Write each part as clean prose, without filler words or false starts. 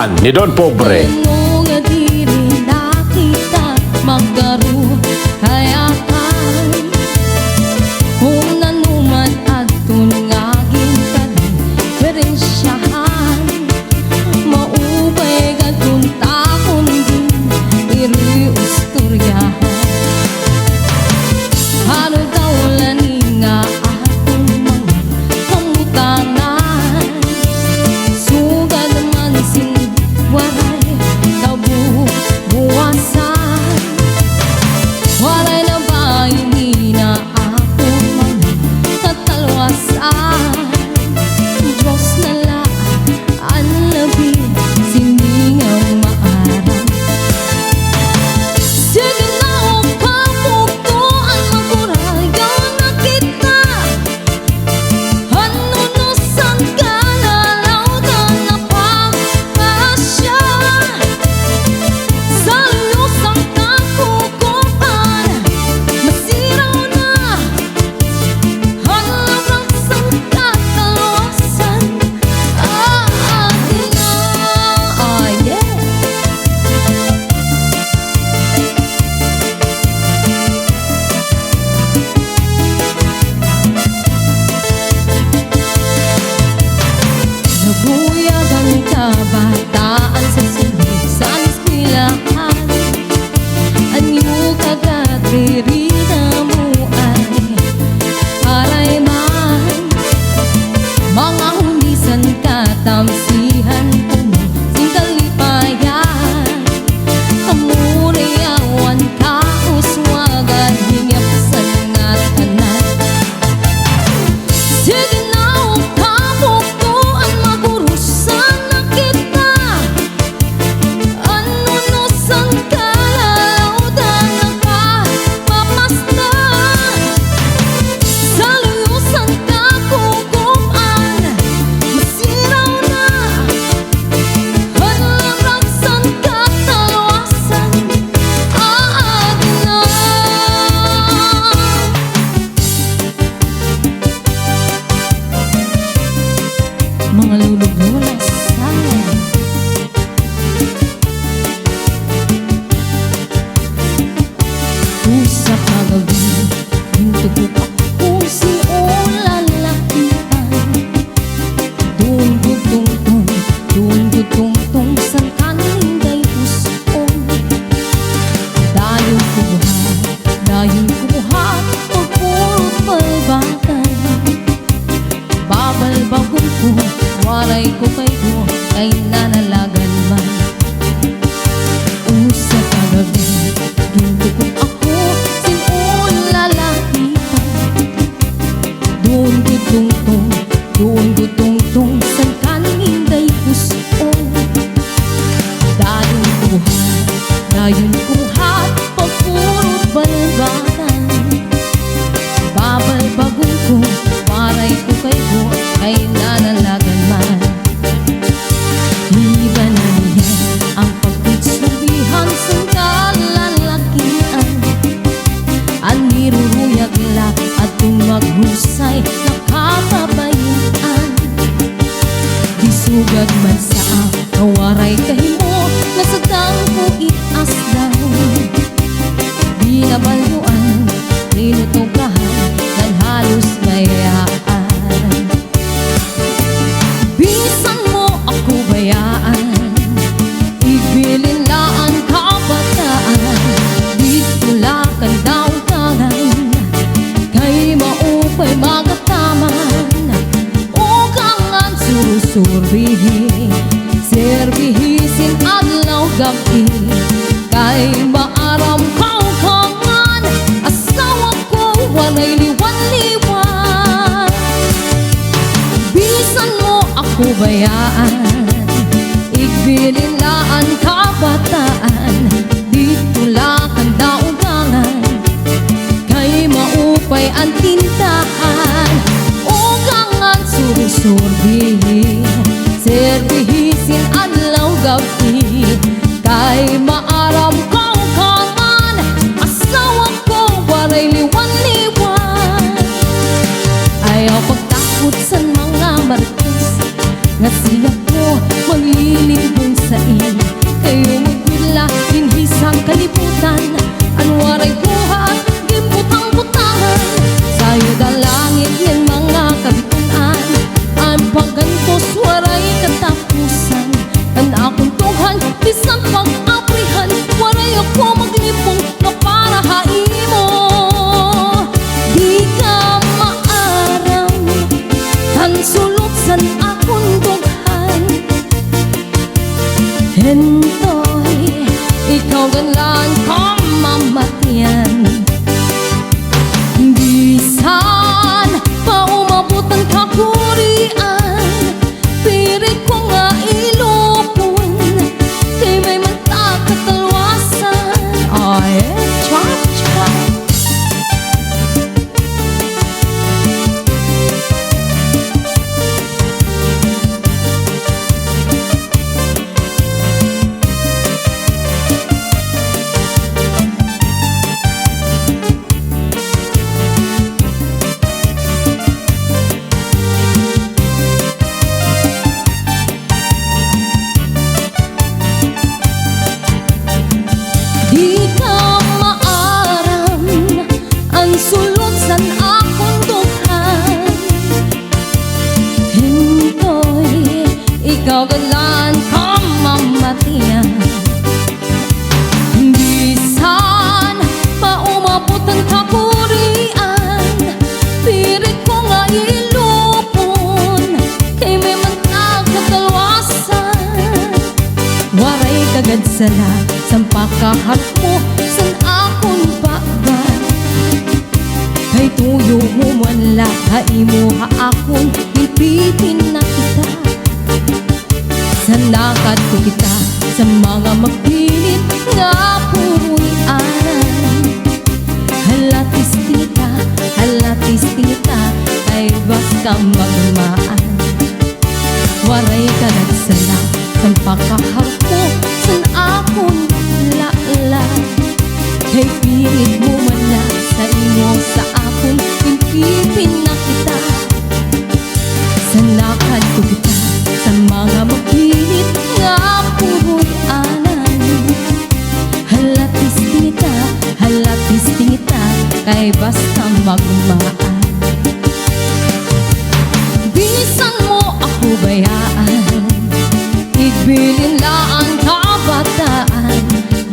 Kapusuan ni Don Pobre. Kung nga di rin nakita magdaro kaya kan kung nanuman at tunangin ka rin perensyahan maupay ka tuntakon din iri usturyahan ano daw lani nga akong mga kamutangan suga naman waray kabubuwasan waray na ba hindi na ako mga katalwasan Diyos na lang ang labing siningang maaram sige na o kapukto ang magurayan na kita hanunusan ka lalaw ka na pagkasya sa lusang kakukupan masiraw na hanapang sang katalawasan atin na yeah. Nabuyag ang kabataan sa sunod sa eskwelahan anyo kagatiri na mo ay aray man mga hulisan katamsihan kumo sing kalipayan kamuriyawan ka uswagan hingyap sa ngatanan sige na o kabuktuan magurusan na kita anunusan ka lalaudan na kapapastan sa luyusan ka kukupan masiraw na hanapraksan ka talawasan atin na mga lulog-lola sayang usa ka gabi hintugok ako si ulalakitan dunggutungtung san kaninday puson dayon kubuhat pagpurot balbatan babal bagong ko waray ko kayo kay nanalagan man usa ka gabi dudukot ako sin ulalakitan dunggutungtung san kaninday puson dayon kubuhat pagpurot balbatan babal bagong ko waray ko kayo kay nanalagan man iba na niya ang pagpitsubihan sa kalalakian ang niruruyag la at kung maghusay nakakabayan di sugad man sa kawaray kahimo na sa dangko iasdan di nabaluan tinutugahan ng halos mayaan bisan mo ako bayaan ibilin laan kabataan dito lakan daw-dagan kay maupay magataman o kangan surusurbihin serbihisin adlaw gabi kay maaram kaukangan asawa ko walay liwan-liwan bisan mo ako bayaan igbilin laan kabataan dito lakan daw-dagan kay maupay ang tindahan o kangan surusurbihin serbihisin adlaw gabi kay maaram kaukangan asawa ko waray liwan-liwan ayaw pagtakot sa mga martes nga siya ko maglilibong sa nagsala sa pakaharap mo, san akong bakban. Kay tuyo mo wala, haimo ha akong ipitin na kita. Sanakad ko kita sa mga magpilit nga puro'y anan. Halatis tita, ay basta magmaan. Waray ka nagsala sa pakaharap mo, san akong laalan. Kay pilit mo wala, sa imo sa akong impipin na kita. Sanakad ko kita sa mga magpilit nga puro'y anan. Halatis tita, kay basta magmaan. Bisan mo ako bayaan, igbilin lang ang kabataan.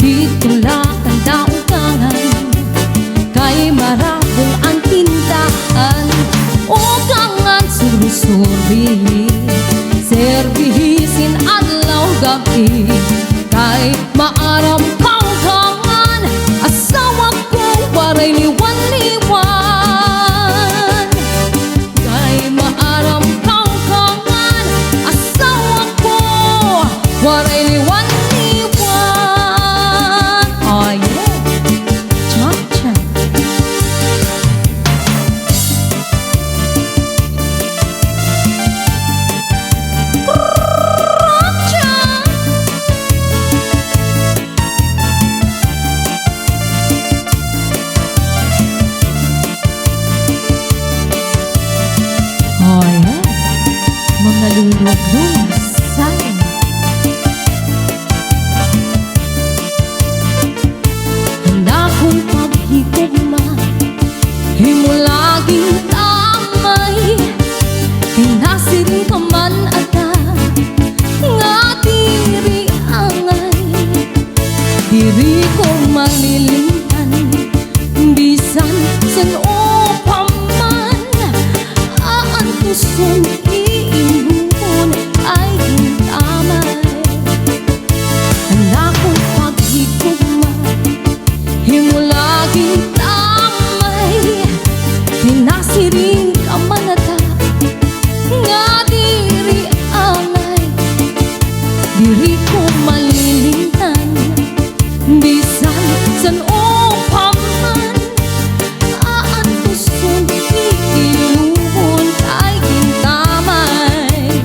Dito lang ang daugangan, kay marabong ang tindahan. Ugangan surusuri, serbihisin adlaw gabi. Kay maaram kaugangan, asawa ko waray liwan-liwan. Kay maaram kaugangan, asawa ko waray liwan-liwan. Oh yeah, cha-cha. Oh yeah, mga lulog-lulog sa'yo. Handa kong paghigugma, himo laging tamay. Kinasiring ka man ata, nga diri angay. Diri ko malilimtan, bisan san upaman. Aan kusong iingon ay hintamay. Handa kong paghigugma, himo laging tamay. Kinasiring ka man ata, nga diri angay. Diri ko malilimtan, bisan san upaman. Aan kusong iingon ay hintamay.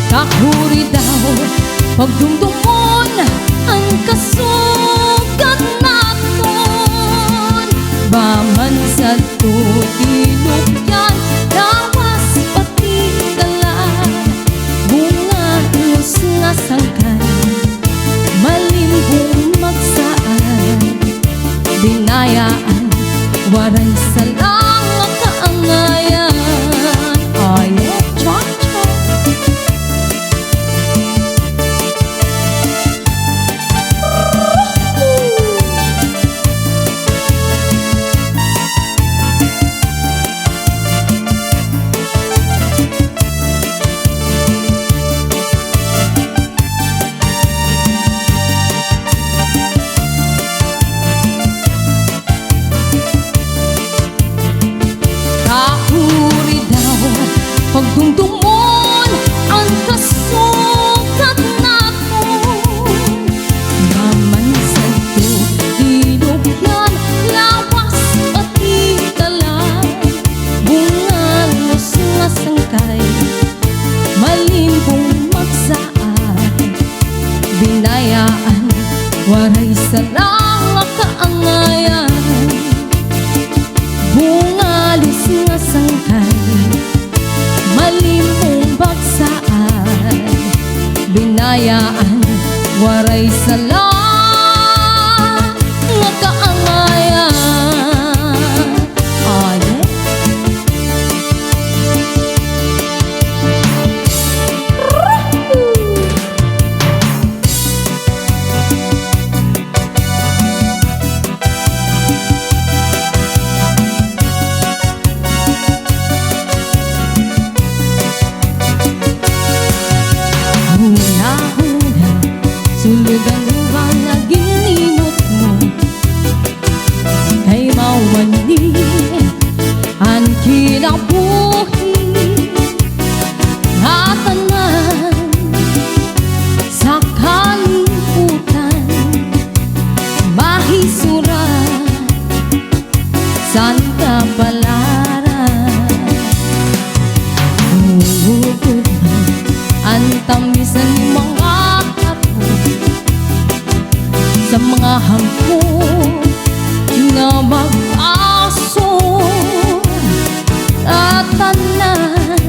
Kakuri daw pagdumdumon ang kasugat naton. Baman sa tutilog yan, lawas pati dalan. Bunga lus nga sangkay, malimbong magsaan. Binayaan, waray salang nga kaangayan. Oh yeah, cha-cha. Kahuri daw pagdumdumon ang kasugat naton. Maman sa tutilog yan, lawas pati dalan. Bunga lus nga sangkay, malimbong magsaan. Binayaan, waray salang nga kaangayan. Bunga lus nga sangkay, malimbong bagsaan. Binayaan, waray salang nga kaangayan. Oh yeah. Huna-huna, sulod San Kapalaran. Hugod man ang tamis ng mga hapon sa mga hangkong na mag-aso at tanan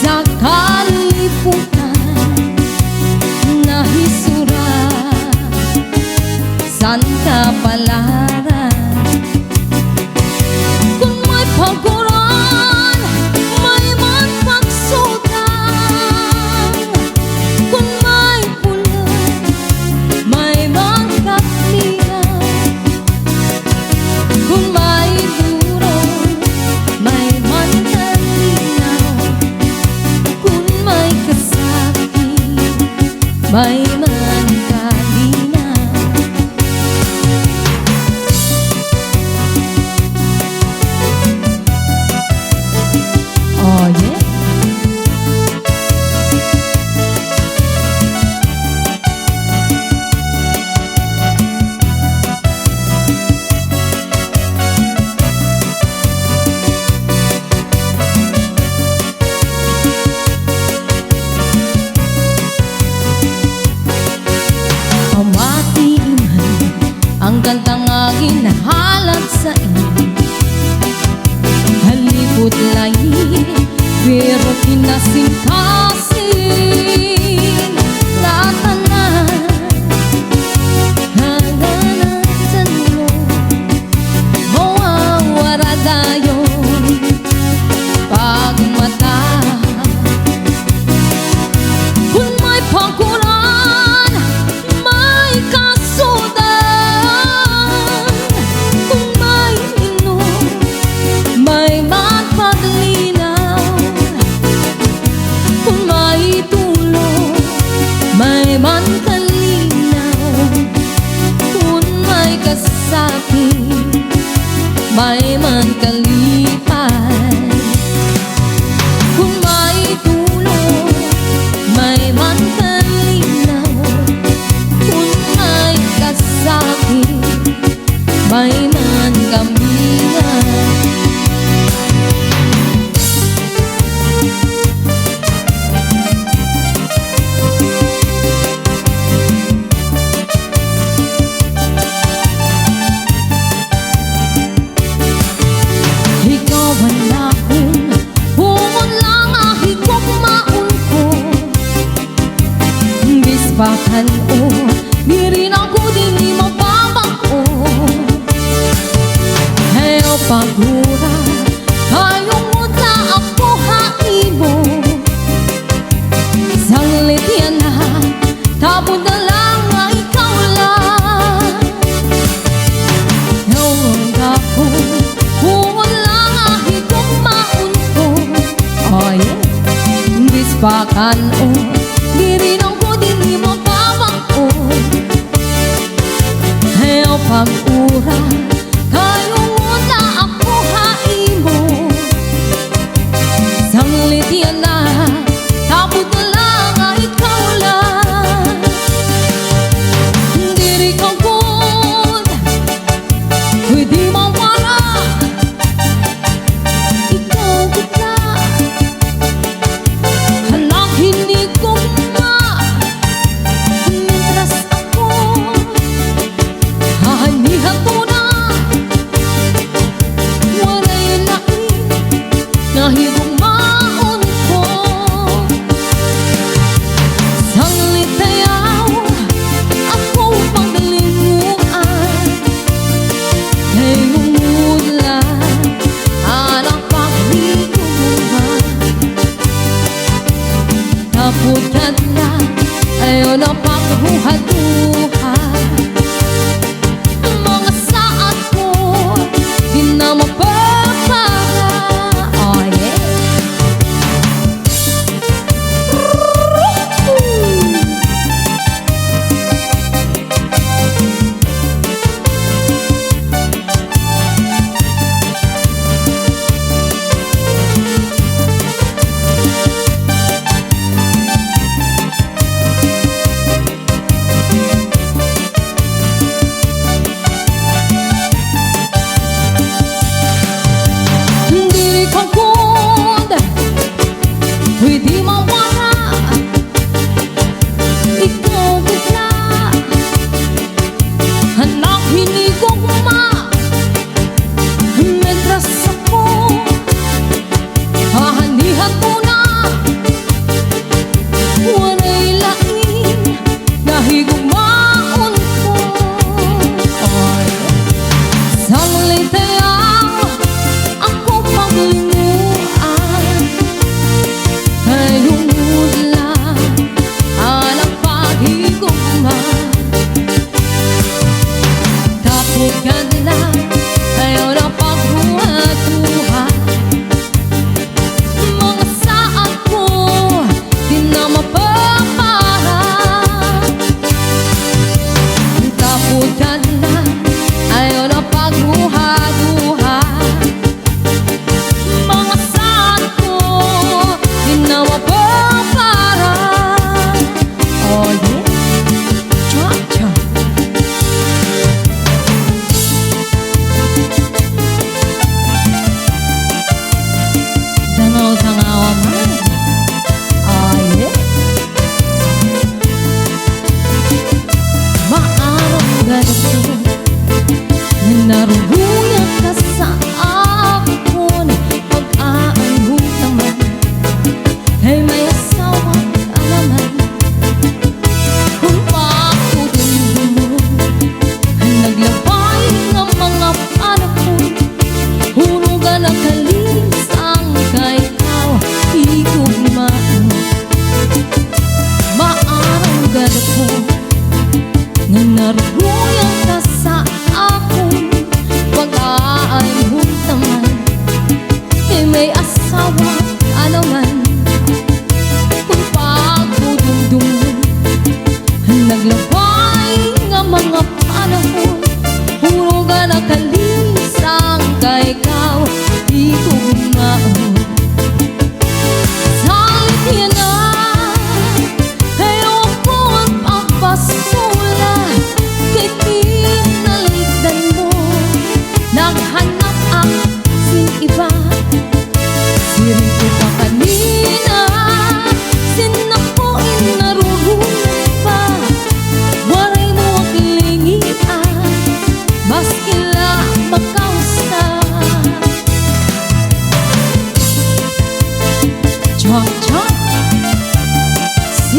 sa kaliputan na hisura. San Kapalaran. Kung may pagkuran, may magpagsudan. Kung may pulan, may magkaklian. Kung may duro, may mantalinaw. Kung may kasakit, may mantalinaw. Oh yeah. Pamatiin ang kantang aking nahalad sa iyo. Halipot layi, pero kinasing-kasing na tanan. Hanganatan mo, mawawara dayon pagmata. Kung may pagkuran, may kasudan. Kung may inom, may magpaglinaw. Kung may tulong, may mantalinaw. Kung may kasakit, may mankalipay. Kung may tulong, may mantalinaw. Kung may kasakit, may mankamingay. Ikaw ang akong hungon lang ahigop maun ko. Bisbakan o, di rin ako di mababako. Hayo pagura, kayong muda ako haimo. Sanglit yan na, tabo na lang nga ikaw lang. Hungon ako, hungon lang ahigop maun ko. Oh yeah. Bisbakan o, di rin ako di mababako. Hayo pag-ura, kayong una ako haimo. Sanglit yan na, tapos na lang nga ikaw lang. Diri ka good, pwede mawala. Ikaw kita, halakin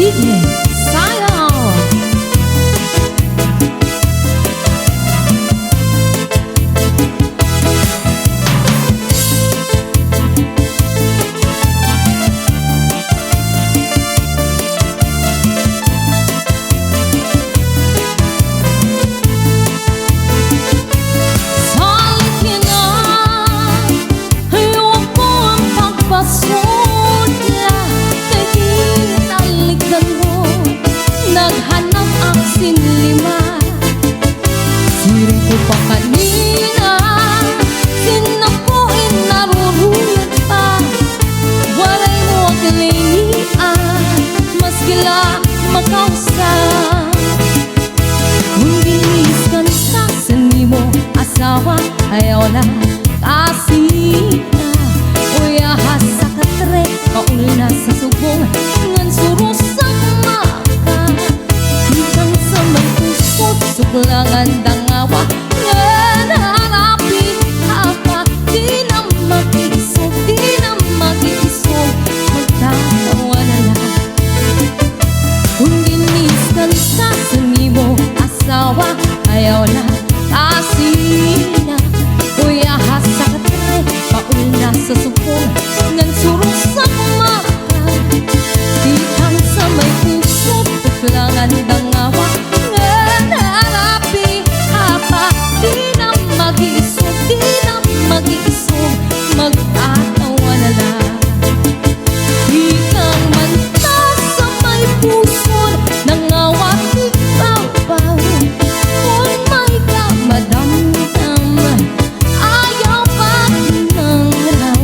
DJ Sayaw. Naghanap ang sinlima, siring ko pa kanina, sinapuin narurunod pa. Waray mo ang linian, mas gila makausan. Kung ginis ka na sa sanimo, asawa ayaw na kasina. Uyahas sa katre, paul na sa subong, ngan surusang maka. Hikang sa may pusot, suklangan dangawa, ngan harapi apa. Di na mag-iisog, di na mag-iisog, magtatawa na lang. Kung ginis ka na sa sanimo, asawa ayaw na kasina. Uyahas sa katre, paul na sa subong, ngan surusang maka. Hikang sa may pusot, suklangan dangawa, ngan harapi apa. Di na mag-iisog, di na mag-iisog, magtatawa na lang. Hikang manta sa may pusot, nangawa ikaw-baw. Kung may kamadamdam, ayaw pa ng raw.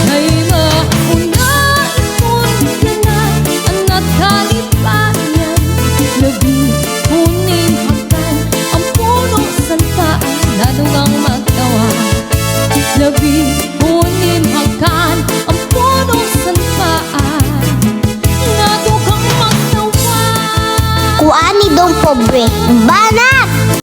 Kay mauna ikon ka na, ang nakalipayan. Labi kunin hagdan, ang puno salpaan, nadugang magtawa. Labi kunin hagdan, ang puno salpaan, nadugang magtawa. Kuani dong pobre, banat!